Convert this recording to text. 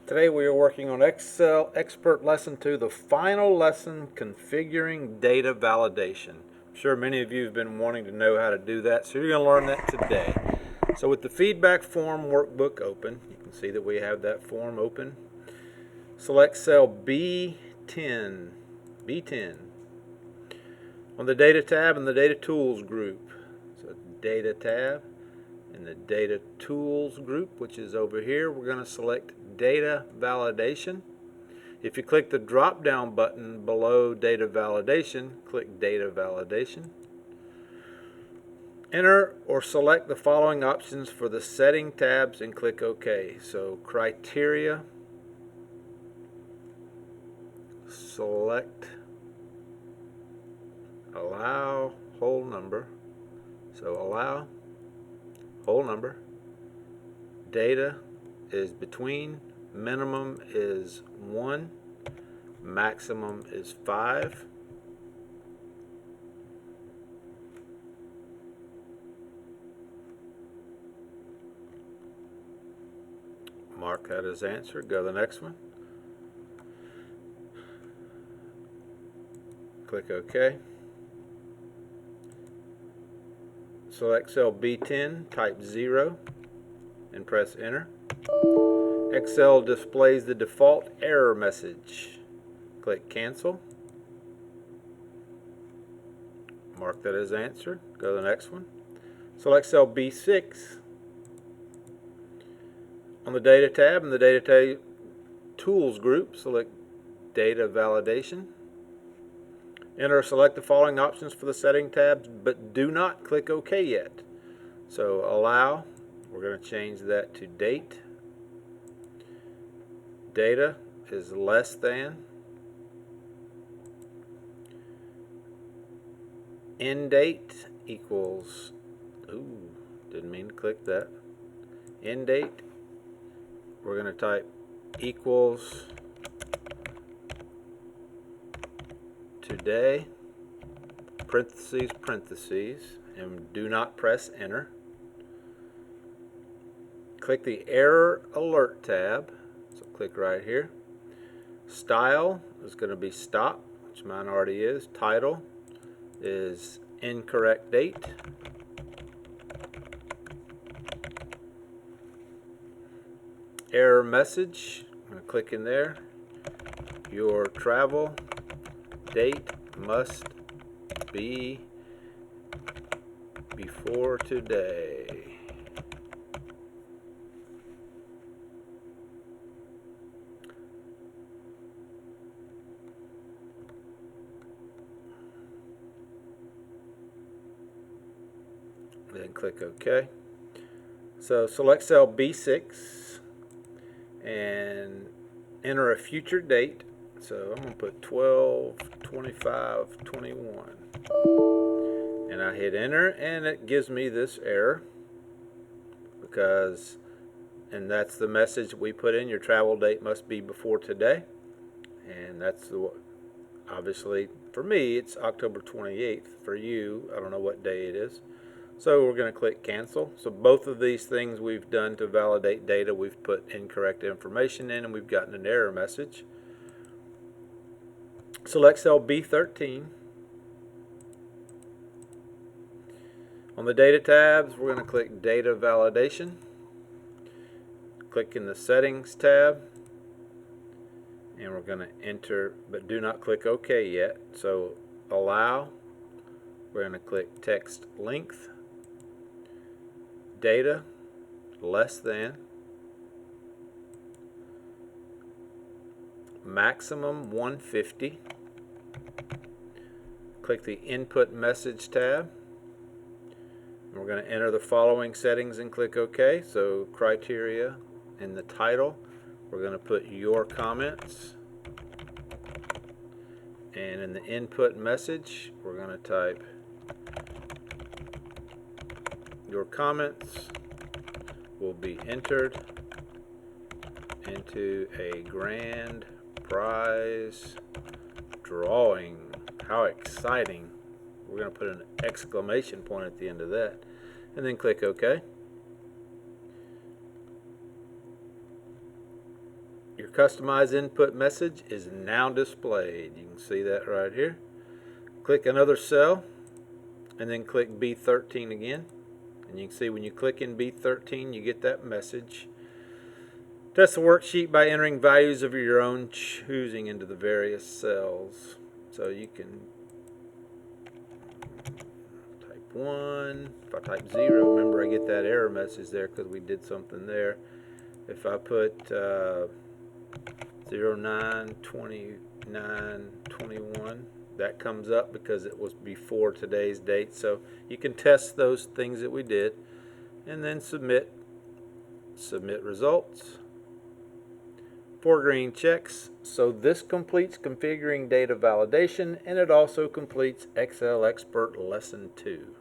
Today we are working on Excel Expert Lesson 2, the final lesson, configuring data validation. I'm sure many of you have been wanting to know how to do that, so you're going to learn that today. So with the feedback form workbook open, you can see that we have that form open. Select cell B10, B10 on the Data tab in the Data Tools group. So Data tab. In the Data Tools group, which is over here, we're going to select Data Validation. If you click the drop-down button below Data Validation, click Data Validation. Enter or select the following options for the Setting tabs and click OK. So Criteria, select Allow Whole Number. So allow whole number. Data is between, minimum is 1, maximum is 5. Mark that as answer. Go to the next one. Click OK. Select cell B10, type 0, and press enter. Excel displays the default error message. Click cancel. Mark that as answer. Go to the next one. Select cell B6. On the Data tab in the Data Tools group, select Data Validation. Enter or select the following options for the Setting tabs, but do not click OK yet. So allow, we're going to change that to date. Data is less than. End date equals, didn't mean to click that. End date, we're going to type equals today, parentheses, parentheses, and do not press enter. Click the error alert tab, so click right here. Style is going to be stop, which mine already is. Title is incorrect date. Error message, I'm going to click in there. Your travel date must be before today. Then click OK. So select cell B6 and enter a future date. So I'm going to put 12/25/21. And I hit enter and it gives me this error because, and that's the message we put in, your travel date must be before today. And that's the, obviously for me it's October 28th. For you, I don't know what day it is. So we're going to click cancel. So both of these things we've done to validate data, we've put incorrect information in and we've gotten an error message. Select cell B13. On the Data tabs, we're going to click Data Validation. Click in the Settings tab. And we're going to enter, but do not click OK yet. So allow. We're going to click Text Length. Data less than. Maximum 150. Click the Input Message tab. And we're going to enter the following settings and click OK. So criteria in the title, we're going to put your comments. And in the input message, we're going to type your comments will be entered into a grand prize drawing. How exciting. We're going to put an exclamation point at the end of that. And then click OK. Your customized input message is now displayed. You can see that right here. Click another cell and then click B13 again. And you can see when you click in B13 you get that message. Test the worksheet by entering values of your own choosing into the various cells. So you can type 1. If I type 0, remember I get that error message there because we did something there. If I put 0, 9, 29, 21, that comes up because it was before today's date. So you can test those things that we did and then submit results. 4 green checks. So this completes configuring data validation, and it also completes Excel Expert Lesson 2.